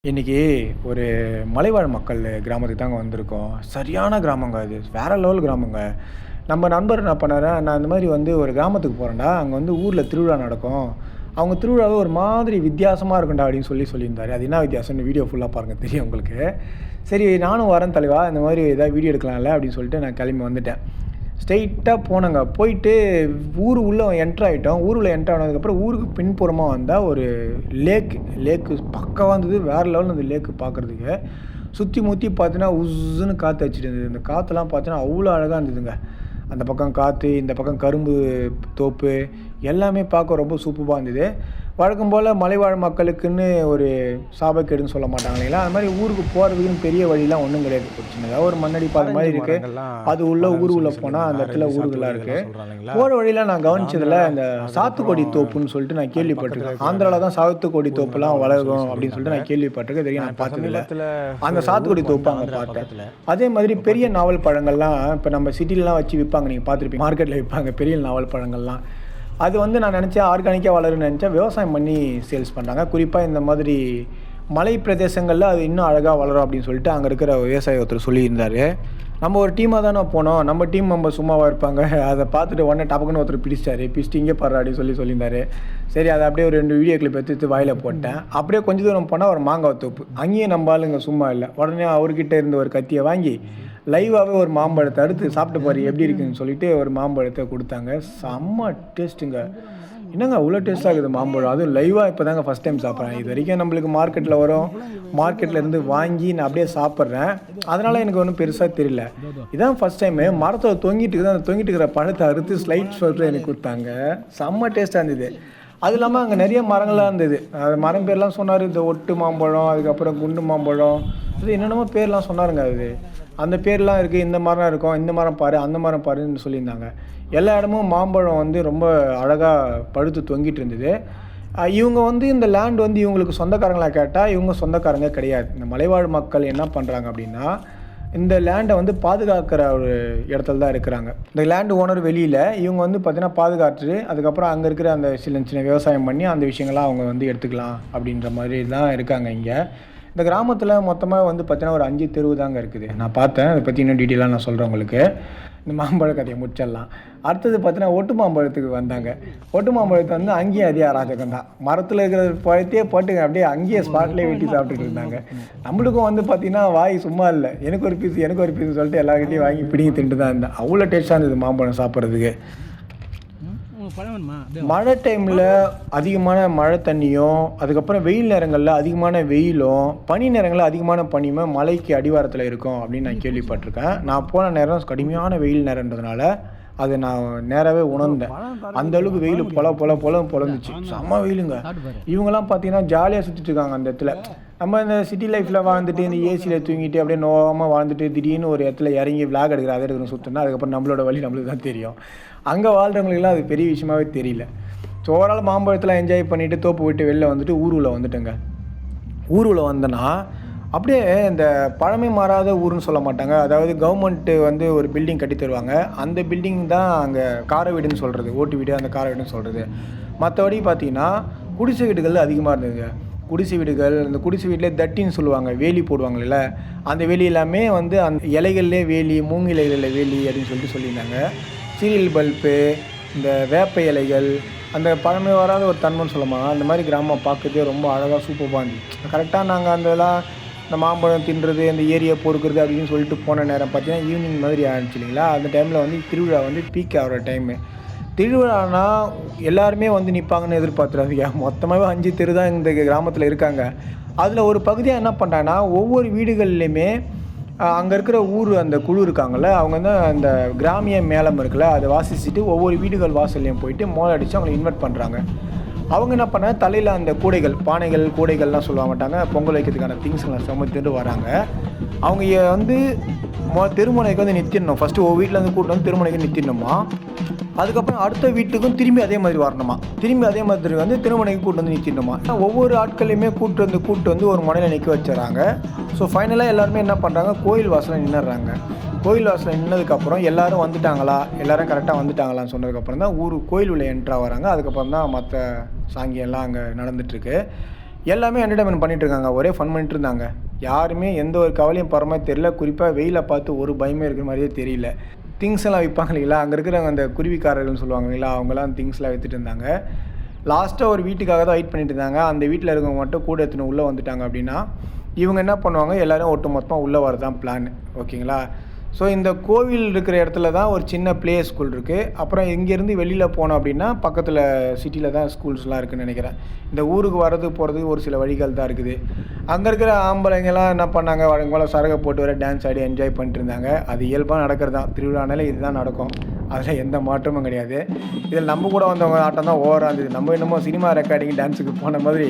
இன்றைக்கி ஒரு மலைவாழ் மக்கள் கிராமத்துக்கு தாங்க வந்திருக்கோம். சரியான கிராமங்க அது. வேறு லெவல் கிராமங்க. நம்ம நண்பர் என்ன பண்ணாரு, நான் இந்த மாதிரி ஒரு கிராமத்துக்கு போகிறேன்டா, அங்கே ஊரில் திருவிழா நடக்கும். அவங்க திருவிழாவே ஒரு மாதிரி வித்தியாசமாக இருக்கும்டா அப்படின்னு சொல்லியிருந்தாரு. அது என்ன வித்தியாசம்னு வீடியோ ஃபுல்லாக பாருங்கள், தெரியும் உங்களுக்கு. சரி நானும் வரேன் தலைவா, இந்த மாதிரி ஏதாவது வீடியோ எடுக்கலாம்ல அப்படின்னு சொல்லிட்டு நான் கிளம்பி வந்துட்டேன். ஸ்ட்ரெயிட்டாக போனேங்க. போயிட்டு ஊர் உள்ளே என்ட்ரு ஆகிட்டோம். ஊருக்குள்ளே என்ட்ரு ஆனதுக்கப்புறம் ஊருக்கு பின்புறமாக வந்தால் ஒரு லேக்கு பக்காவாக இருந்தது. வேறு லெவலில் அந்த லேக்கு பார்க்குறதுக்கு. சுற்றி முற்றி பார்த்தீங்கன்னா உஸ்ஸுன்னு காற்று அடிச்சிட்டு இருந்தது. இந்த காற்றுலாம் பார்த்தீங்கன்னா அவ்வளோ அழகாக இருந்ததுங்க. அந்த பக்கம் காற்று, இந்த பக்கம் கரும்பு தோப்பு, எல்லாமே பார்க்க ரொம்ப சூப்பராக இருந்தது. வழக்கம் போல் மலைவாழ் மக்களுக்குன்னு ஒரு சாபக்கேடுன்னு சொல்ல மாட்டாங்க இல்லைங்களா, அது மாதிரி ஊருக்கு போகிறதுக்குன்னு பெரிய வழிலாம் ஒன்றும் கிடையாது. ஒரு சின்னதாக ஒரு மண்ணடி பாதை மாதிரி இருக்குது. அது உள்ள ஊர் உள்ளே போனால் அந்த இடத்துல ஊருகளாக இருக்குது. போகிற வழியில் நான் கவனிச்சதில் இந்த சாத்துக்கொடி தோப்புன்னு சொல்லிட்டு நான் கேள்விப்பட்டிருக்கேன். ஆந்திராவில் தான் சாத்துக்கொடி தோப்புலாம் வளரும் அப்படின்னு சொல்லிட்டு நான் கேள்விப்பட்டிருக்கேன். தெரியும், நான் பார்த்ததில்ல. அந்த சாத்துக்கொடி தோப்பு அங்கே பார்த்தேன். அதே மாதிரி பெரிய நாவல் பழங்கள்லாம் இப்போ நம்ம சிட்டிலலாம் வச்சு விற்பாங்க, நீங்கள் பார்த்துருப்பீங்க, மார்க்கெட்டில் விற்பாங்க பெரிய நாவல் பழங்கள்லாம். அது நான் நினச்சேன் ஆர்கானிக்காக வளருன்னு நினச்சேன். விவசாயம் பண்ணி சேல்ஸ் பண்ணுறாங்க. குறிப்பாக இந்த மாதிரி மலை பிரதேசங்களில் அது இன்னும் அழகாக வளரும் அப்படின்னு சொல்லிட்டு அங்கே இருக்கிற விவசாயி ஒருத்தர் சொல்லியிருந்தார். நம்ம ஒரு டீமாக தானே போனோம், நம்ம டீம் நம்ம சும்மாவாக இருப்பாங்க. அதை பார்த்துட்டு உடனே டபக்குன்னு ஒருத்தர் பிடிச்சிட்டு இங்கே பாரு அப்படின்னு சொல்லியிருந்தார். சரி, அதை அப்படியே ஒரு 2 வீடியோ கிளிப் எடுத்து வாயில் போட்டேன். அப்படியே கொஞ்சம் தூரம் போனால் ஒரு மாங்காய் தோப்பு. அங்கேயும் நம்ம ஆளுங்க சும்மா இல்லை. உடனே அவர்கிட்ட இருந்து ஒரு கத்தியை வாங்கி லைவாகவே ஒரு மாம்பழத்தை அடுத்து சாப்பிட்டு பாரு எப்படி இருக்குன்னு சொல்லிட்டு ஒரு மாம்பழத்தை கொடுத்தாங்க. செம்ம டேஸ்ட்டுங்க. என்னங்க அவ்வளோ டேஸ்ட்டாக இருக்குது மாம்பழம், அதுவும் லைவாக இப்போ தாங்க ஃபஸ்ட் டைம் சாப்பிட்றேன். இது வரைக்கும் நம்மளுக்கு மார்க்கெட்டில் வரும், மார்க்கெட்லேருந்து வாங்கி நான் அப்படியே சாப்பிட்றேன். அதனால் எனக்கு ஒன்றும் பெருசாக தெரியல. இதான் ஃபஸ்ட் டைமு மரத்தில் தொங்கிட்டு அந்த தொங்கிட்டு இருக்கிற பழத்தை அறுத்து ஸ்லைட் சொல்லிட்டு எனக்கு கொடுத்தாங்க. செம்ம டேஸ்ட்டாக இருந்தது. அது இல்லாமல் அங்கே நிறைய மரங்கள்லாம் இருந்தது. அது மரம் பேர்லாம் சொன்னார், இந்த ஒட்டு மாம்பழம், அதுக்கப்புறம் குண்டு மாம்பழம், இது என்னென்னமோ பேர்லாம் சொன்னாருங்க. அது அந்த பேர்லாம் இருக்குது, இந்த மரம் இருக்கும், இந்த மரம் பாரு, அந்த மரம் பாருன்னு சொல்லியிருந்தாங்க. எல்லா இடமும் மாம்பழம் ரொம்ப அழகாக பழுத்து தொங்கிட்டு இருந்தது. இவங்க இந்த லேண்ட் இவங்களுக்கு சொந்தக்காரங்களாக கேட்டால் இவங்க சொந்தக்காரங்க கிடையாது. இந்த மலைவாழ் மக்கள் என்ன பண்ணுறாங்க அப்படின்னா, இந்த லேண்டை பாதுகாக்கிற ஒரு இடத்துல தான் இருக்கிறாங்க. இந்த லேண்டு ஓனர் வெளியில், இவங்க பார்த்தீங்கன்னா பாதுகாத்துட்டு அதுக்கப்புறம் அங்கே இருக்கிற அந்த சின்ன விவசாயம் பண்ணி அந்த விஷயங்கள்லாம் அவங்க எடுத்துக்கலாம் அப்படின்ற மாதிரி தான் இருக்காங்க. இங்கே இந்த கிராமத்தில் மொத்தமாக பார்த்தீங்கன்னா ஒரு 5 தெருவு தாங்க இருக்குது. நான் பார்த்தேன், அதை பற்றி இன்னும் டீட்டெயிலாக நான் சொல்கிறேன் உங்களுக்கு. இந்த மாம்பழ கதையை முடிச்சிடலாம். அடுத்தது பார்த்தீங்கன்னா ஒட்டு மாம்பழத்துக்கு வந்தாங்க. ஒட்டு மாம்பழத்தை அங்கேயும் அதே அராஜகம் தான். மரத்தில் இருக்கிற பழத்தையே போட்டு அப்படியே அங்கேயே ஸ்பாட்லேயே வெட்டி சாப்பிட்டுட்டு இருந்தாங்க. நம்மளுக்கும் பார்த்தீங்கன்னா வாய் சும்மா இல்லை, எனக்கு ஒரு பீஸ் சொல்லிட்டு எல்லாருக்கிட்டையும் வாங்கி பிடிங்கி தின்ட்டு தான் இருந்தேன். அவ்வளோ டேஸ்ட்டாக இருந்தது மாம்பழம் சாப்பிட்றதுக்கு. மழை டைமில் அதிகமான மழை தண்ணியும், அதுக்கப்புறம் வெயில் நேரங்களில் அதிகமான வெயிலும், பனி நேரங்களில் அதிகமான பனியுமே மலைக்கு அடிவாரத்தில் இருக்கும் அப்படின்னு நான் கேள்விப்பட்டிருக்கேன். நான் போன நேரம் கடுமையான வெயில் நேரன்றதுனால அதை நான் நேராகவே உணர்ந்தேன். அந்த அளவுக்கு வெயில் பொழந்துச்சு. செம்ம வெயிலுங்க. இவங்கெல்லாம் பார்த்தீங்கன்னா ஜாலியாக சுற்றிட்டு இருக்காங்க அந்த இடத்துல. நம்ம இந்த சிட்டி லைஃப்பில் வாழ்ந்துட்டு இந்த ஏசியில் தூங்கிட்டு அப்படியே நோவாமல் வாழ்ந்துட்டு திடீர்னு ஒரு இடத்துல இறங்கி விளாக் எடுக்கிற அதை எடுக்கணும் சுற்றினா அதுக்கப்புறம் நம்மளோட வழி நம்மளுக்கு தான் தெரியும். அங்கே வாழ்கிறவங்களுக்குலாம் அது பெரிய விஷயமாகவே தெரியல. ஸோ ஓவரால் மாம்பழத்தில் என்ஜாய் பண்ணிவிட்டு தோப்பு விட்டு வெளில ஊருக்குள்ளே வந்துட்டேங்க. ஊருக்குள்ளே வந்தேன்னா அப்படியே இந்த பழமை மாறாத ஊருன்னு சொல்ல மாட்டாங்க. அதாவது கவர்மெண்ட்டு ஒரு பில்டிங் கட்டி தருவாங்க. அந்த பில்டிங் தான் அங்கே கார வீடுன்னு சொல்கிறது, ஓட்டு வீடு, அந்த கார வீடுன்னு சொல்கிறது. மற்றபடி பார்த்திங்கன்னா குடிசை வீடுகள் அதிகமாக இருந்ததுங்க. குடிசை வீடுகள், அந்த குடிசை வீட்டிலே தட்டின்னு சொல்லுவாங்க, வேலி போடுவாங்கல்ல, அந்த வேலி எல்லாமே அந்த இலைகள்லே வேலி, மூங்கு இலைகளில் வேலி அப்படின்னு சொல்லியிருந்தாங்க. சீரியல் பல்பு, இந்த வேப்ப இலைகள், அந்த பழமை வராத ஒரு தன்மைன்னு சொல்லமா, அந்த மாதிரி கிராமம் பார்க்கறதே ரொம்ப அழகாக சூப்பராக இருந்துச்சு. கரெக்டாக நாங்கள் இந்த மாம்பழம் தின்றது, அந்த ஏரியா பொறுக்கிறது அப்படின்னு சொல்லிட்டு போன நேரம் பார்த்தீங்கன்னா ஈவினிங் மாதிரி ஆகிடுச்சு இல்லைங்களா. அந்த டைமில் திருவிழா பீக் ஆகிற டைமு. திருவிழானா எல்லாருமே நிற்பாங்கன்னு எதிர்பார்த்துறாதீங்க. மொத்தமாகவே 5 தெரு தான் இந்த கிராமத்தில் இருக்காங்க. அதில் ஒரு பகுதியாக என்ன பண்ணுறாங்கன்னா, ஒவ்வொரு வீடுகள்லையுமே அங்கே இருக்கிற அந்த குழு இருக்காங்கள்ல, அவங்க அந்த கிராமிய மேளம் இருக்குல்ல, அதை வாசிச்சுட்டு ஒவ்வொரு வீடுகள் வாசல்லையும் போயிட்டு மோளம் அடித்து அவங்களை இன்வைட் பண்ணுறாங்க. அவங்க என்ன பண்ணாங்க, தலையில் அந்த கூடைகள், பானைகள், கூடைகள்லாம் சொல்ல மாட்டாங்க, பொங்கல் வைக்கிறதுக்கான திங்ஸ்லாம் சுமத்துட்டு வராங்க. அவங்க திருமுனைக்கு நிறுத்திடணும். ஃபஸ்ட்டு ஒவ்வொரு வீட்டில் கூட்டு திருமுனைக்கு நிறுத்திடணுமா. அதுக்கப்புறம் அடுத்த வீட்டுக்கும் திரும்பி அதே மாதிரி வரணுமா. திரும்பி அதே மாதிரி திருமணைக்கு கூட்டு நிறுத்திடணுமா. ஒவ்வொரு ஆட்களையுமே கூட்டு ஒரு முனையில் நிற்க வச்சுறாங்க. ஸோ ஃபைனலாக எல்லாருமே என்ன பண்ணுறாங்க, கோயில் வாசலில் நின்றுறாங்க. கோயில் வாசலில் நின்னதுக்கப்புறம் எல்லோரும் வந்துட்டாங்களா, எல்லோரும் கரெக்டாக வந்துட்டாங்களான்னு சொன்னதுக்கப்புறம் தான் கோயில் உள்ள என்ட்ரா வராங்க. அதுக்கப்புறம் தான் மற்ற சாங்கியெல்லாம் அங்கே நடந்துகிட்ருக்கு. எல்லாமே என்டர்டைன்மெண்ட் பண்ணிகிட்டு இருக்காங்க, ஒரே ஃபன் பண்ணிட்டு இருந்தாங்க. யாருமே எந்த ஒரு கவலையும் படுற மாதிரி தெரியல. குறிப்பாக வெயிலை பார்த்து ஒரு பயமே இருக்கிற மாதிரியே தெரியல. திங்ஸ் எல்லாம் விற்பாங்க இல்லைங்களா, அங்கே இருக்கிறவங்க அந்த குருவிக்காரர்கள்னு சொல்லுவாங்க இல்லைங்களா, அவங்களாம் திங்ஸ்லாம் விற்றுட்டு இருந்தாங்க. லாஸ்ட்டாக ஒரு வீட்டுக்காக தான் வெயிட் பண்ணிட்டு இருந்தாங்க. அந்த வீட்டில் இருக்கவங்க மட்டும் கூட எடுத்துன்னு உள்ளே வந்துட்டாங்க அப்படின்னா இவங்க என்ன பண்ணுவாங்க, எல்லோரும் ஒட்டு மொத்தமாக உள்ளே வரதான் பிளான். ஓகேங்களா. ஸோ இந்த கோவில் இருக்கிற இடத்துல தான் ஒரு சின்ன ப்ளே ஸ்கூல் இருக்குது. அப்புறம் இங்கேருந்து வெளியில் போனோம் அப்படின்னா பக்கத்தில் சிட்டியில் தான் ஸ்கூல்ஸ்லாம் இருக்குதுன்னு நினைக்கிறேன். இந்த ஊருக்கு வர்றது போகிறதுக்கு ஒரு சில வழிகள் தான் இருக்குது. அங்கே இருக்கிற ஆம்பளைங்கெல்லாம் என்ன பண்ணாங்க, வழக்கம்போல சரகை போட்டு வர டான்ஸ் ஆடி என்ஜாய் பண்ணிட்டு இருந்தாங்க. அது இயல்பாக நடக்கிறது தான், திருவிழானாலே இதுதான் நடக்கும். அதில் எந்த மாற்றமும் கிடையாது. இதில் நம்ம கூட வந்தவங்க ஆட்டம் தான் ஓவராக இருந்தது. நம்ம என்னமோ சினிமா ரெக்கார்டிங் டான்ஸுக்கு போன மாதிரி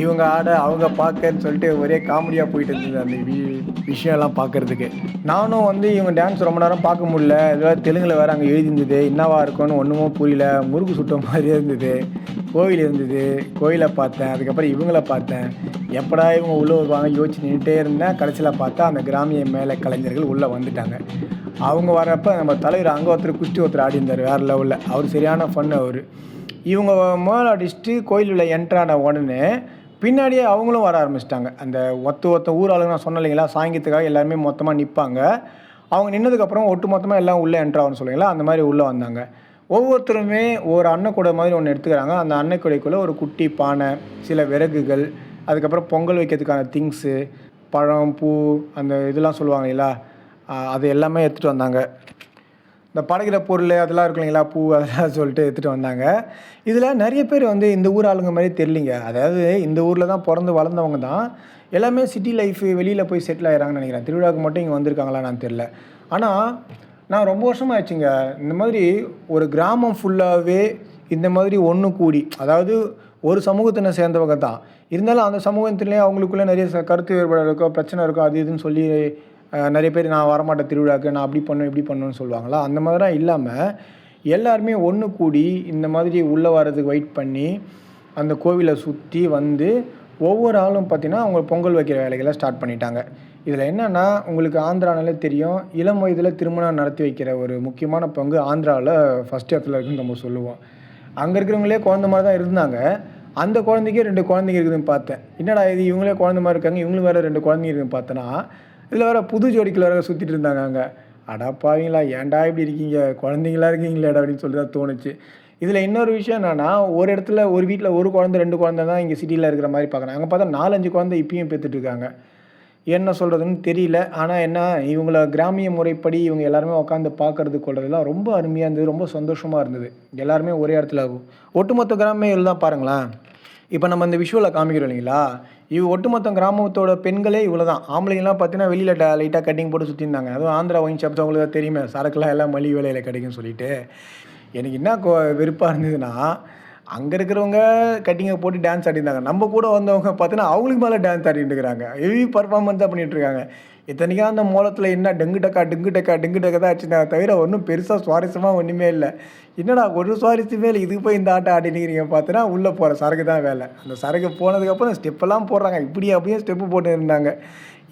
இவங்க ஆட அவங்க பார்க்கன்னு சொல்லிட்டு ஒரே காமெடியாக போயிட்டு இருந்தது அந்த விஷயம்லாம் பார்க்குறதுக்கு. நானும் வந்து இவங்க டான்ஸ் ரொம்ப நேரம் பார்க்க முடியல. ஏதாவது தெலுங்கில் வேறு அங்கே எழுதிருந்தது, என்னவா இருக்கும்னு ஒன்றுமும் புரியல. முறுக்கு சுட்ட மாதிரியே இருந்தது. கோவில் இருந்தது, கோயிலை பார்த்தேன். அதுக்கப்புறம் இவங்கள பார்த்தேன். எப்படா இவங்க உள்ளே வருவாங்க யோசிச்சு நின்றுட்டே இருந்தேன். கடைசியில் பார்த்தா அந்த கிராமிய மேலே கலைஞர்கள் உள்ளே வந்துட்டாங்க. அவங்க வரப்போ நம்ம தலைவர் அங்கே ஒருத்தர் குஷ்டி ஒருத்தர் ஆடி இருந்தார் வேறு லெவலில். அவர் சரியான ஃபன் அவர். இவங்க மேலே அடிச்சுட்டு கோயிலில் என்ட்ரான உடனே பின்னாடியே அவங்களும் வர ஆரம்பிச்சிட்டாங்க. அந்த ஒத்த ஊர் ஆளுங்க நான் சொன்னேன் இல்லைங்களா, சாயங்காலத்துக்காக எல்லாருமே மொத்தமாக நிற்பாங்க. அவங்க நின்னதுக்கப்புறம் ஒட்டு மொத்தமாக எல்லாம் உள்ளே என்ட்ராகணும்னு சொல்லுவீங்களா, அந்த மாதிரி உள்ளே வந்தாங்க. ஒவ்வொருத்தருமே ஒரு அன்னக்கூடை மாதிரி ஒன்று எடுத்துக்கிறாங்க. அந்த அன்னக்கூடைக்குள்ளே ஒரு குட்டி பானை, சில விறகுகள், அதுக்கப்புறம் பொங்கல் வைக்கிறதுக்கான திங்ஸு, பழம், பூ, அந்த இதெல்லாம் சொல்லுவாங்க இல்லைங்களா, அது எல்லாமே எடுத்துகிட்டு வந்தாங்க. இந்த படைக்கிற பொருள் அதெல்லாம் இருக்கும் இல்லைங்களா, பூ அதெல்லாம் சொல்லிட்டு எடுத்துகிட்டு வந்தாங்க. இதில் நிறைய பேர் வந்து இந்த ஊர் ஆளுங்க மாதிரி தெரியலிங்க. அதாவது இந்த ஊரில் தான் பிறந்து வளர்ந்தவங்க தான். எல்லாமே சிட்டி லைஃபு வெளியில் போய் செட்டில் ஆகிறாங்கன்னு நினைக்கிறேன். திருவிழாவுக்கு மட்டும் இங்கே வந்திருக்காங்களா நான் தெரில. ஆனால் நான் ரொம்ப வருஷமாக ஆச்சுங்க இந்த மாதிரி ஒரு கிராமம் ஃபுல்லாகவே இந்த மாதிரி ஒன்று கூடி, அதாவது ஒரு சமூகத்தினை சேர்ந்தவங்க தான் இருந்தாலும் அந்த சமூகத்திலே அவங்களுக்குள்ளே நிறைய கருத்து வேறுபாடு இருக்கோ, பிரச்சனை இருக்கோ, அது இதுன்னு சொல்லி நிறைய பேர் நான் வரமாட்டேன் திருவிழாவுக்கு, நான் அப்படி பண்ணுவேன் இப்படி பண்ணுவேன்னு சொல்லுவாங்களா. அந்த மாதிரிலாம் இல்லாமல் எல்லாருமே ஒன்று கூடி இந்த மாதிரி உள்ளே வர்றதுக்கு வெயிட் பண்ணி அந்த கோவிலை சுற்றி வந்து ஒவ்வொரு ஆளும் பார்த்திங்கன்னா அவங்க பொங்கல் வைக்கிற வேலைகளை ஸ்டார்ட் பண்ணிட்டாங்க. இதில் என்னென்னா உங்களுக்கு ஆந்திரானாலே தெரியும், இளம் வயதில் திருமணம் நடத்தி வைக்கிற ஒரு முக்கியமான பங்கு ஆந்திராவில் ஃபஸ்ட் இடத்துல இருக்குதுன்னு நம்ம சொல்லுவோம். அங்கே இருக்கிறவங்களே குழந்த மாதிரி தான் இருந்தாங்க. அந்த குழந்தைக்கே 2 குழந்தைங்க இருக்குதுன்னு பார்த்தேன். என்னடா இது இவங்களே குழந்த மாதிரி இருக்காங்க, இவங்களுக்கு வேறு 2 குழந்தைங்க இருக்குதுன்னு பார்த்தேன்னா இதில் வேறு புது ஜோடிக்கில் வேறு சுற்றிட்டு இருந்தாங்க அங்கே. அடப்பாவீங்களா, ஏன்டா இப்படி இருக்கீங்க, குழந்தைங்களா இருக்கீங்களேடா அப்படின்னு சொல்லி தான் தோணுச்சு. இதில் இன்னொரு விஷயம் என்னென்னா, ஒரு இடத்துல ஒரு வீட்டில் ஒரு குழந்தை 2 குழந்தை தான் இங்கே சிட்டியில் இருக்கிற மாதிரி பார்க்குறாங்க. அங்கே பார்த்தா 4-5 குழந்தை இப்பயும் பெற்றுட்ருக்காங்க. என்ன சொல்கிறதுன்னு தெரியல. ஆனால் என்ன, இவங்கள கிராமிய முறைப்படி இவங்க எல்லாருமே உட்காந்து பார்க்குறது கொள்றதுலாம் ரொம்ப அருமையாக இருந்தது, ரொம்ப சந்தோஷமாக இருந்தது. எல்லாருமே ஒரே இடத்துல ஒட்டுமொத்த கிராமியர்கள் தான் பாருங்களேன். இப்போ நம்ம இந்த விஷுவலை காமிக்கிறோம் இல்லைங்களா, ஒட்டுமொத்த கிராமத்தோட பெண்களே இவ்வளோ தான். ஆம்பளைங்கலாம் பார்த்தீங்கன்னா வெளியில் லைட்டாக கட்டிங் போட்டு சுற்றிருந்தாங்க. அதுவும் ஆந்திரா ஒயின் ஷாப்ஸ் அவங்களுக்கு தான் தெரியுமே, சரக்குலாம் எல்லாம் மலிவு விலையில் கிடைக்குன்னு சொல்லிட்டு. எனக்கு என்ன வெறுப்பாக இருந்ததுன்னா, அங்கே இருக்கிறவங்க கட்டிங்கை போட்டு டான்ஸ் ஆடிருந்தாங்க. நம்ம கூட வந்தவங்க பார்த்தீங்கன்னா அவங்களுக்கு மேலே டான்ஸ் ஆடிட்டு இருக்கிறாங்க. ஹெவி பர்ஃபார்மன்ஸ் தான் பண்ணிகிட்ருக்காங்க. இத்தனைக்கும் அந்த மோளத்தில் என்ன டெங்கு டக்கா தான் வச்சுருந்தாங்க தவிர ஒன்றும் பெருசாக சுவாரஸ்யமாக ஒன்றுமே இல்லை. என்னடா ஒரு சுவாரஸ்யமே இல்லை, இதுக்கு போய் இந்த ஆட்டம் ஆடினுக்கிறீங்க பார்த்தோன்னா உள்ளே போகிற சரக்கு தான் வேலை. அந்த சரக்கு போனதுக்கப்புறம் ஸ்டெப்பெல்லாம் போடுறாங்க. இப்படி அப்படியே ஸ்டெப்பு போட்டு இருந்தாங்க.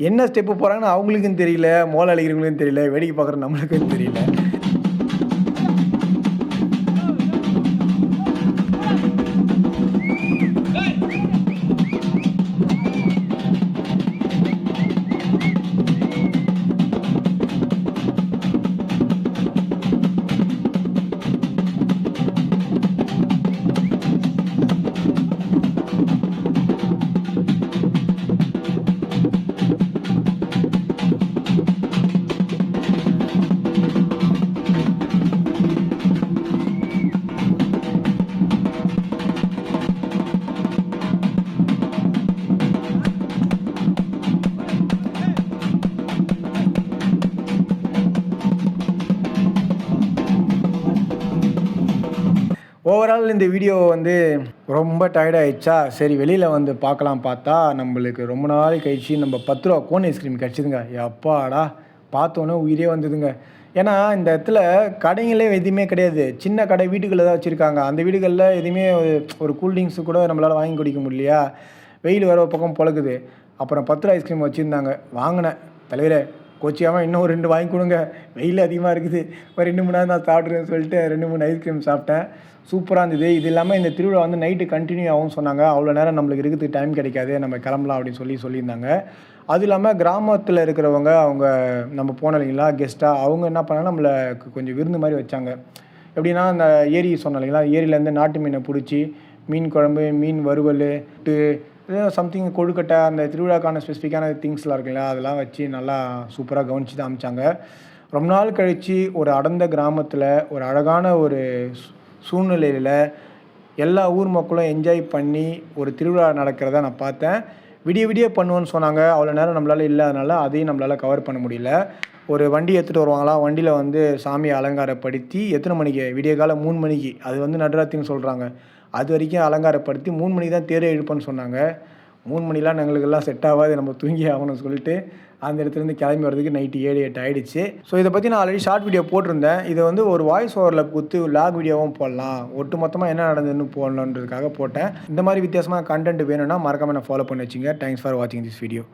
என்ன ஸ்டெப்பு போகிறாங்கன்னு அவங்களுக்கும் தெரியல, மோளம் அழிக்கிறவங்களுக்கும் தெரியல, வேடிக்கை பார்க்குற நம்மளுக்கும் தெரியல. ஓவரால் இந்த வீடியோ வந்து ரொம்ப டயர்டாகிடுச்சா, சரி வெளியில் வந்து பார்க்கலாம் பார்த்தா நம்மளுக்கு ரொம்ப நாள் கழிச்சு நம்ம 10 ரூபா கோன் ஐஸ்கிரீம் கிடச்சிதுங்க. எப்பாடா பார்த்தோன்னே உயிரே வந்ததுங்க. ஏன்னா இந்த இடத்துல கடைங்களே எதுவுமே கிடையாது. சின்ன கடை வீட்டுகளில் தான் வச்சுருக்காங்க. அந்த வீடுகளில் எதுவுமே ஒரு கூல்ட்ரிங்க்ஸு கூட நம்மளால் வாங்கி குடிக்க முடியலையா, வெயில் வர பக்கம் பொழக்குது. அப்புறம் 10 ரூபா ஐஸ்கிரீம் வச்சுருந்தாங்க, வாங்கினேன். தலைவரே கோச்சியாமல் இன்னும் ஒரு 2 வாங்கி கொடுங்க, வெயில் அதிகமாக இருக்குது, ஒரு 2 மணி நேரம் நான் சாப்பிட்றேன்னு சொல்லிட்டு 2, 3 ஐஸ்கிரீம் சாப்பிட்டேன். சூப்பராக இருந்தது. இது இல்லாமல் இந்த திருவிழா வந்து நைட்டு கண்டினியூ ஆகும்னு சொன்னாங்க. அவ்வளோ நேரம் நம்மளுக்கு இருக்கிறதுக்கு டைம் கிடைக்காது, நம்ம கிளம்பலாம் அப்படின்னு சொல்லியிருந்தாங்க. அது இல்லாமல் கிராமத்தில் இருக்கிறவங்க அவங்க நம்ம போனோம் இல்லைங்களா கெஸ்ட்டாக, அவங்க என்ன பண்ணாங்க நம்மளை கொஞ்சம் விருந்து மாதிரி வச்சாங்க. எப்படின்னா அந்த ஏரி சொன்னோம் இல்லைங்களா, ஏரியிலேருந்து நாட்டு மீனை பிடிச்சி மீன் குழம்பு, மீன் வறுவல், சம்திங் கொழுக்கட்டை, அந்த திருவிழாக்கான ஸ்பெசிஃபிக்கான திங்ஸ்லாம் இருக்குங்களா அதெல்லாம் வச்சு நல்லா சூப்பராக கவனித்து தான் அமிச்சாங்க. ரொம்ப நாள் கழித்து ஒரு அடர்ந்த கிராமத்தில் ஒரு அழகான ஒரு சூழ்நிலையில் எல்லா ஊர் மக்களும் என்ஜாய் பண்ணி ஒரு திருவிழா நடக்கிறத நான் பார்த்தேன். விடிய பண்ணுவோன்னு சொன்னாங்க. அவ்வளோ நேரம் நம்மளால் இல்லாதனால அதையும் நம்மளால் கவர் பண்ண முடியல. ஒரு வண்டி எடுத்துகிட்டு வருவாங்களாம், வண்டியில் வந்து சாமியை அலங்காரப்படுத்தி எத்தனை மணிக்கு, விடிய காலம் 3 மணிக்கு, அது வந்து நடுராத்திரின்னு சொல்கிறாங்க, அது வரைக்கும் அலங்காரப்படுத்தி 3 மணிக்கு தான் தேரே இழுப்பேன்னு சொன்னாங்க. 3 மணிலாம் எங்களுக்கெல்லாம் செட் ஆகாது, நம்ம தூங்கி ஆகணும்னு சொல்லிட்டு அந்த இடத்துலேருந்து கிளம்பி வரதுக்கு நைட்டு 7, 8 ஆகிடுச்சு. ஸோ இதை பற்றி நான் ஆல்ரெடி ஷார்ட் வீடியோ போட்டிருந்தேன். இதை வந்து ஒரு வாய்ஸ் ஓவரில் கொடுத்து லாக் வீடியோவும் போடலாம், ஒட்டு மொத்தமாக என்ன நடந்ததுன்னு போடணுன்றதுக்காக போட்டேன். இந்த மாதிரி வித்தியாசமாக கண்டென்ட் வேணும்னா மறக்காமல் நான் ஃபாலோ பண்ணி வச்சுங்க. தேங்க்ஸ் ஃபார் வாட்சிங் திஸ் வீடியோ.